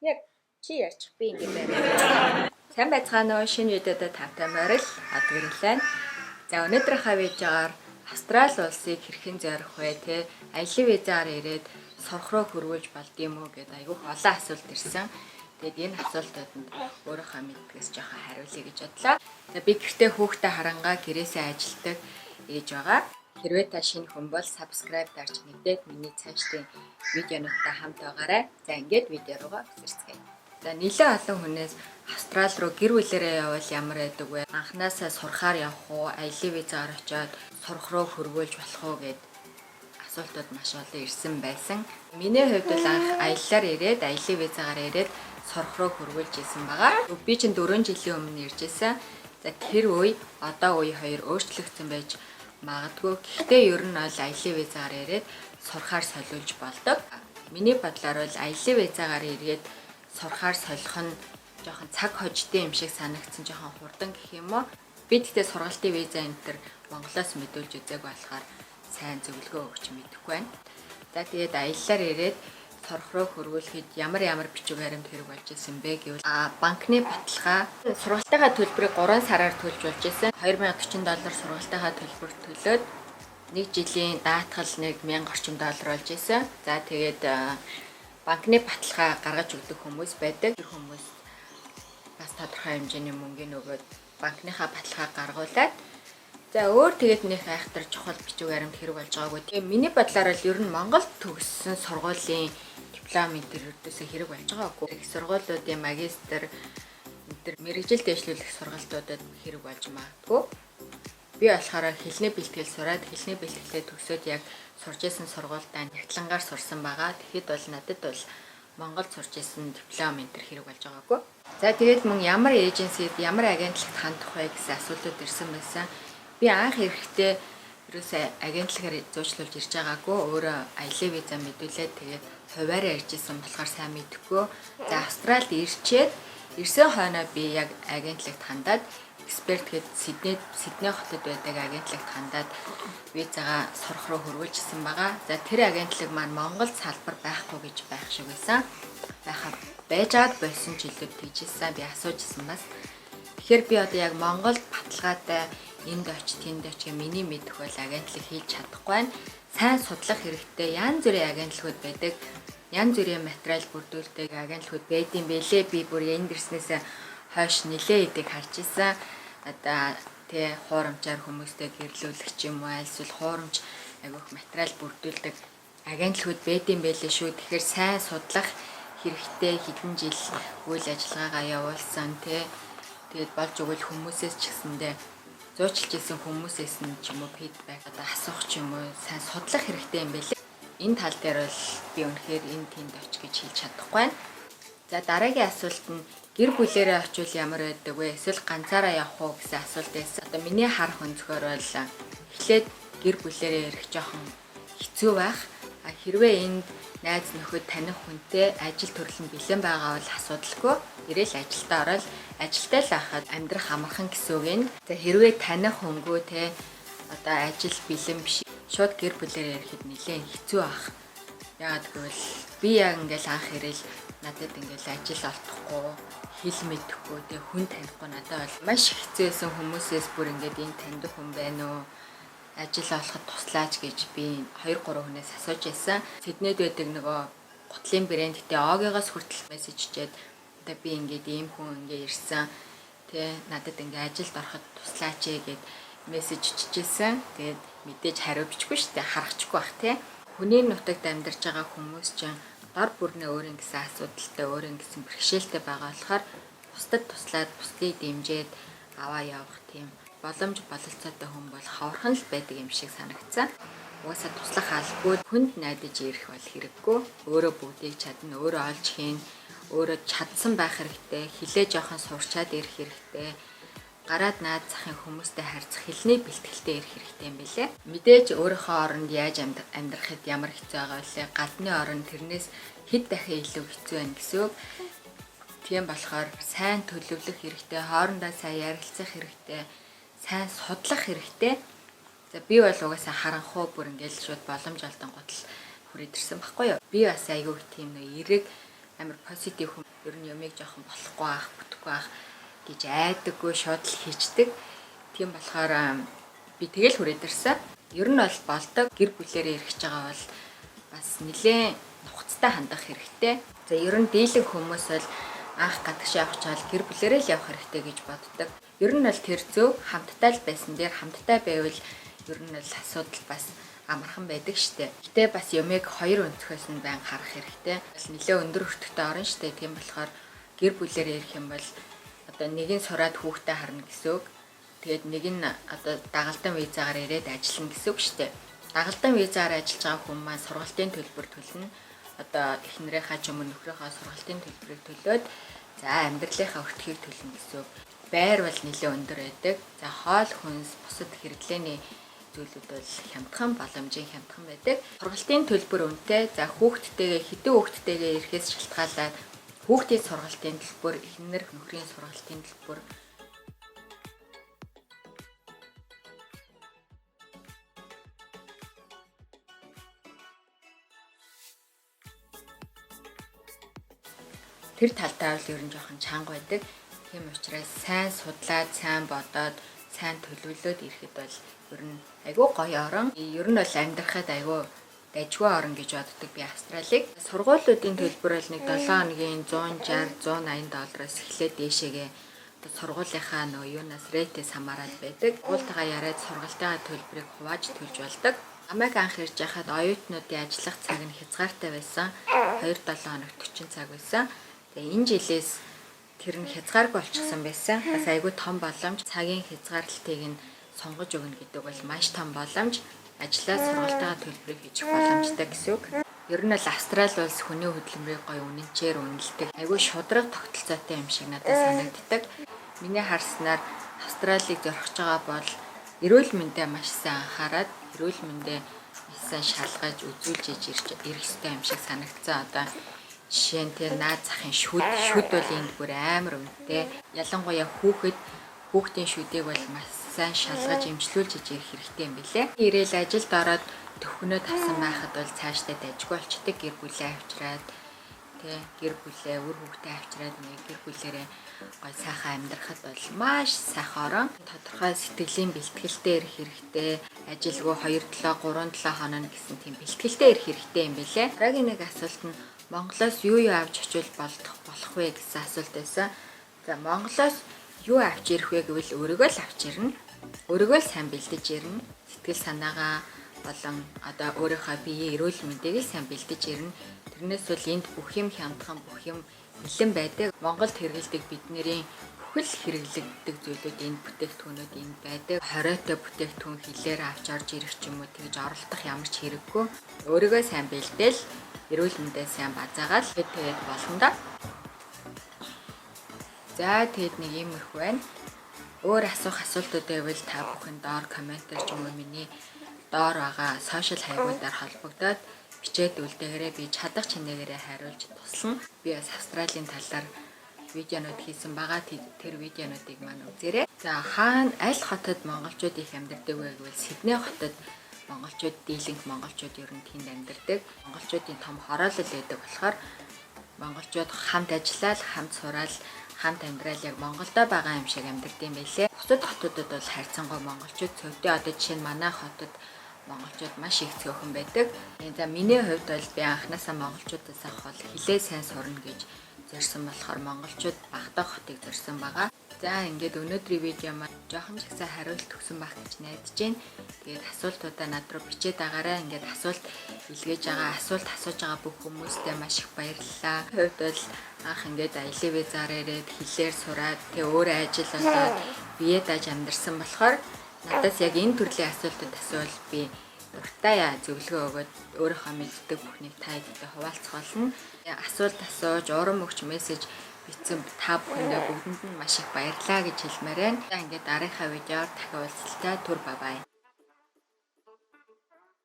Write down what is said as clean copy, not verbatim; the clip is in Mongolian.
Яг чи ярьчих би ингэ байна. Сайн байцгаана уу? Шинэ видеодод тавтай морил адгэрлээ. За өнөөдрийнхээ видеогоор Австрали улсыг хэрхэн зорих вэ те? Аялын визаар ирээд сурах руу хөрвүүлж болдгийм үү гэдэг айгүйх олон асуулт ирсэн. Тэгээд энэ асуултууданд өөрийнхөө мэдгээс жоохон хариулъя гэж бодлоо. За би гэртээ хүүхдээ харангаа гэрээсээ ажилдаг ээж байгаа. Хэрвээ та шинэ хүн бол subscribe дарж нэгдээд миний цаашдын видеонуудтай хамт байгаарай. За ингээд видео руугаа хүрцгээе. За нэлээд олон хүнээс Австрали руу гэр бүлээрээ явбал ямар байдаг вэ? Анханасаа сурахаар явах уу? Аялын визаар очиод сурах руу хөрвүүлж болох уу гэд асуултууд маш олон ирсэн байсан. Миний хувьд бол анх аяллаар ирээд аялын визаагаар ирээд сурах руу хөрвүүлж исэн байгаа. Би чинь 4 жилийн өмнө ирж исэн. За тэр үе одоо үе хоёр өөрчлөгдсөн байж магадгүй. Гэхдээ ер нь бол аялын визаагаар ирээд сурахаар солиулж болдог. Миний бодлоор бол аялын визаагаар ирээд сурахаар солих нь жоохон цаг хождын юм шиг санагдсан, жоохон хурдан гэх юм уу. Би тэгтээ сургалтын виза энэ төр Монголоос мэдүүлж үзээг болохоор сайн зөвлөгөө өгч мэдэхгүй байна. За тэгээд аяллаар ирээд сурах руу хөрвүүлэхэд ямар бичиг баримт хэрэг болж исэн бэ гэвэл банкны баталгаа сургалтынхаа төлбөрийг 3 сараар төлж болж исэн. $2040 сургалтынхаа төлбөр төлөөд 1 жилийн даатгал $1000 орчим болж исэн. За тэгээд банкны баталгаа гаргаж өгдөг хүмүүс байдаг. Тэр хүмүүс бас тодорхой хэмжээний мөнгөний өгөөд банкныхаа баталгаа гаргуулад за өөр тэгээд нэг айхтар чухал бичиг баримт хэрэг болж байгаагүй. Тэгээ миний бодлоор л ер нь Монголд төгссөн сургуулийн диплом интервьюдээс хэрэг болж байгаагүй. Их сургуулиудын магистр энэ мэрэгжил дэвшлүүлэх сургалтуудад хэрэг болж магадгүй. Би болохоор хэлний бэлтгэл сураад хэлний бэлтгэлээ төгсөөд яг сурж исэн сургуультаа нягтлангаар сурсан байгаа. Тэгэхэд бол надад бол Монголд сурж исэн диплом энэ хэрэг болж байгаагүй. За тэгээд мөн ямар эйженсид ямар агентлагт хандах вэ гэсэн асуултууд ирсэн байсан. Би анх ирэхдээ ерөөсөө агентлагаар зуучлуулж ирж байгаагүй. Өөрөө аялын виза мэдүүлээд тэгээд хуваараа ирж исэн болохоор сайн мэдэхгүй. За Австралид ирсэн хойноо би яг агентлагт хандаад эксперт гээд Сидней хотод байдаг агентлагт хандаад визагаа сурах руу хөрвүүлжсэн байгаа. За тэр агентлаг маань Монголд салбар байхгүй гэж байх шиг байсан. Байжгаад болсон жилүүд тэгжсэн. Би асуужсэн бас. Тэгэхээр би одоо яг Монголд баталгаатай энд оч тэнд оч гэх миний мэдэх бол агентлаг хийж чадахгүй байна. Сайн судлах хэрэгтэй. Янз бүрийн агентлагууд байдаг. Янз бүрийн материал бүрдүүлдэг агентлагууд байдсан байлээ. Би бүр энд ирснээсээ хойш нилээ эдэг харж исэн. Одоо тэ хуурамчаар хүмүүстэй гэрлүүлэх юм уу, эсвэл хуурамч агиох материал бүрдүүлдэг агентлагууд байдсан байлээ шүү. Тэгэхээр сайн судлах хэрэгтэй. Хэдэн жил үйл ажиллагаагаа явуулсан тэ. Тэгээд болж өгвөл хүмүүсээс ч гэсэндээ зуучлж исэн хүмүүсээс нь ч юм уу фидбек одоо асуух ч юм уу сайн судлах хэрэгтэй юм байлээ. Энэ тал дээр бол би үнэхээр энэ тэнд оч гэж хэлж чадахгүй байна. За дараагийн асуулт нь гэр бүлээрээ очивол ямар байдаг вэ? Эсвэл ганцаараа явах уу гэсэн асуулт байсан. Одоо миний харах өнцгөр бол эхлээд гэр бүлээрээ ирэх жоохон хэцүү байх. Хэрвээ энд найз нөхөд таних хүнтэй ажил төрөл нь бэлэн байгаа бол асуудалгүй. Ирээл ажилдаа ороод ажилдаа л байхад амьдрах амархан гэсэн үг юм. За хэрвээ таних хөнгөө те одоо ажил бэлэн биш шууд гэр бүлээрээ ирэхэд нэлээд хэцүү байх. Яагаад гэвэл би яг ингээл анх ирээл надад ингээл ажил олдохгүй, хэл мэдэхгүй, те хүн танихгүй надад бол маш хэцүүсэн хүмүүсээс бүр ингээд энэ таньдаг хүн байна уу? Ажил олоход туслаач гэж би 2-3 хүнээс асууж байсан. Сиднейд байдаг нөгөө гутлын брэндтэй Огигоос хүртэл мессеж чижээд одоо би ингээд ийм хүн ингээд ирсэн. Тэ надад ингээд ажилд ороход туслаач гэд мессеж чижсэн. Тэгээд мэдээж хариу бичихгүй шүү дээ. Харахчгүй бах тэ. Хүний нутагт амьдарч байгаа хүмүүс чинь дор бүрнээ өөрийн гэсэн асуудалтай, өөрийн гэсэн бэрхшээлтэй байгаа болохоор бусдад туслаад бусдыг дэмжиж аваа явах тийм боломж бололцоотой хүн бол ховорхон л байдаг юм шиг санагдсан. Угаасаа туслах албагүй хүнд найдаж ирэх бол хэрэггүй. Өөрөө бүгдийг чадна, өөрөө олж хийн, өөрөө чадсан байх хэрэгтэй. Хилээ жоохон сурчаад ирэх хэрэгтэй. Гараад наад захын хүмүүстэй харьцах хэлний бэлтгэлтэй ирэх хэрэгтэй юм билэ. Мэдээж өөрийнхөө оронд яаж амьдрахад ямар хэцүү байгаа вэ? Гадны орон тэрнээс хэд дахин илүү хэцүү байна гэсэн үг. Тийм болохоор сайн төлөвлөх хэрэгтэй, хоорондоо сайн ярилцах хэрэгтэй. Сайн судлах хэрэгтэй. За би бол угаасаа харанхуу бүр ингээл шууд боломж олдонгууд л хүрээд ирсэн байхгүй юу. Би бас айгүй тийм нэг эрэг амар позитив хүн. Ер нь юмыг жоохон болохгүй байх, бүтэхгүй байх гэж айдаггүй, шууд л хийчдэг. Тийм болохоор би тэгэл хүрээд ирсэн. Ер нь бол болдог. Гэр бүлээрээ ирэх гэж байгаа бол бас нэлээд нухацтай хандах хэрэгтэй. За ер нь дийлэн хүмүүс бол анх гадагш явах чаал гэр бүлээрээ л явах хэрэгтэй гэж боддог. Ер нь бол тэр зөв, хамттай л байсан дээр хамттай байвал ер нь бол асуудал бас амархан байдаг штэ. Гэтэ бас юмыг хоёр өнцгөөс нь байн харах хэрэгтэй. Нэлээ өндөр өртөгтэй орно штэ. Тийм болохоор гэр бүлээрээ ирэх юм бол одоо нэг нь сураад хүүхдээ харна гэсэн үг. Тэгээд нэг нь одоо дагалдан визаагаар ирээд ажиллана гэсэн үг штэ. Дагалдан визаагаар ажиллаж байгаа хүн маань сургалтын төлбөр төлнө. Одоо эхнэрийнхаа ч юм уу нөхрийнхөө сургалтын төлбөрийг төлөөд за амьдралынхаа өртгийг төлнө гэсэн үг. Байр бол нэлээ өндөр байдаг. За хоол хүнс бусад хэрэглээний зүйлүүд бол хямдхан боломжийн хямдхан байдаг. Сургалтын төлбөр үнэтэй. За хүүхдтэйгээ хэдэн хүүхдтэйгээ ирэхээс шалтгаалаад хүүхдийн сургалтын төлбөр, эхнэр нөхрийн сургалтын төлбөр тэр талдаа бол ер нь жоохон чанга байдаг. Тийм учраас сайн судлаад, сайн бодоод, сайн төлөвлөд ирэхэд бол ер нь айгүй гоё орон. Ер нь бол амьдрахад айгүй дайггүй орон гэж боддог би Австралиг. Сургуулиудын төлбөр бол нэг 7 хоногийн 160-180 доллараас эхлээд дээшээгээ сургуулийнхаа нөгөө юунаас рэйтээс хамаарал байдаг. Сургуультайгаа яриад сургалтынхаа төлбөрийг хувааж төлж болдог. Намайг анх ирж байхад оюутнуудын ажиллах цаг нь хязгаартай байсан. 2-7 хоног 40 цаг байсан. Тэгээ энэ жилээс тэр нь хязгааргүй болчихсон байсан. Бас айгүй том боломж. Цагийн хязгаарлалтыг нь сонгож өгнө гэдэг бол маш том боломж. Ажлаа сургалтынхаа төлбөрийг хийх боломжтой гэсэн үг. Ер нь бол Австрали улс хүний хөдөлмөрийг гоё үнэнчээр үнэлдэг. Айгүй шудраг тогтолцоотой юм шиг надад санагддаг. Миний харснаар Австралиг зорхиж байгаа бол эрүүл мэндэд маш сайн анхаарад, эрүүл мэндэд сайн шалгаж үзүүлж ирэх ёстой юм шиг санагдсан. Одоо жишээ нь тэр наад захын шүд бол энд бүр амар үнэтэй. Ялангуяа хүүхдийн шүдийг бол маш сайн шалгаж эмчлүүлж ирэх хэрэгтэй юм билэ. Ирээл ажилд ороод төвхнөө тавсан байхад бол цаашдаа дайггүй болчдөг. Гэр бүлээ авчираад гэр бүлээ үр хүүхдээ авчираад нэг гэр бүлээрээ гой сайхан амьдрахад бол маш сайхан орон. Тодорхой сэтгэлийн бэлтгэлтэй ирэх хэрэгтэй. Ажилгүй 2-7-3-7 хоног гэсэн тийм бэлтгэлтэй ирэх хэрэгтэй юм билэ. Дараагийн нэг асуулт нь Монголоос юу авч очивол болох вэ гэсэн асуулт байсан. За Монголоос юу авч ирэх вэ гэвэл өөрийгөө л авч ирнэ. Өөрийгөө л сайн бэлдэж ирнэ. Сэтгэл санаагаа болон одоо өөрийнхөө биеийн эрүүл мэндийг л сайн бэлдэж ирнэ. Тэрнээс бол энд бүх юм хямдхан, бүх юм бэлэн байдаг. Монголд хэрэглэдэг бидний бүхэл хэрэглэгддэг зүйлүүд энэ бүтээгдэхүүнүүд энд байдаг. Хориотой бүтээгдэхүүн хилээр авч орж ирэх ч юм уу тэгж оролдох ямар ч хэрэггүй. Өөрийгөө сайн бэлдээл эрүүл мэндээ сайн базаагаал тэгээд болно да. За тэгэд нэг иймэрхүү байна. Өөр асуух асуултууд байвал та бүхэн доор комментээр ч юм уу миний доор байгаа сошиал хайгуудаар холбогдоод бичээд үлдээгээрэй. Би чадах чинээгээрээ хариулж туслана. Би бас Австралийн талаар видеонууд хийсэн байгаа. Тэр видеонуудыг маань үзээрэй. За хаана аль хотод монголчууд их амьдардаг вэ гэвэл Сидней хотод монголчууд дийлэнх монголчууд ер нь тэнд амьдардаг. Монголчуудын том хороолол байдаг болохоор монголчууд хамт ажиллаад, хамт сураал, хамт амьдрал яг Монголдо байгаа юм шиг амьдардаг юм байлээ. Бусад хотуудад бол харьцангуй монголчууд цөвдөө одоо жишээ нь манай хотод монголчууд маш их цөөхөн байдаг. За миний хувьд бол би анханасаа монголчуудаас авах хилээ сайн сурна гэж зорьсон болохоор монголчууд багтаа хотыг зорьсон байгаа. За ингээд өнөөдрийн видео маань жоохон ч ихсэн хариулт өгсөн байх гэж найдаж байна. Тэгээд асуултуудаа над руу бичээд байгаарай. Ингээд асуулт илгээж байгаа, асуулт асууж байгаа бүх хүмүүстээ маш их баярлалаа. Хувьд бол анх ингээд аялын визаар ирээд хилээр сураад тэгээ өөрөө ажил болоод бие дааж амьдарсан болохоор надаас яг энэ төрлийн асуултууд асуувал би дуртай зөвлөгөө өгөөд өөрийнхөө мэддэг бүхнийг та хэдийдээ хуваалцах болно. Асуулт асууж, урам өгч мессеж бичсэн та бүхэндээ бүгдэнд нь маш их баярлалаа гэж хэлмээр байна. За ингээд дараагийн видеоор дахин уулзалтаа. Түр бай бай.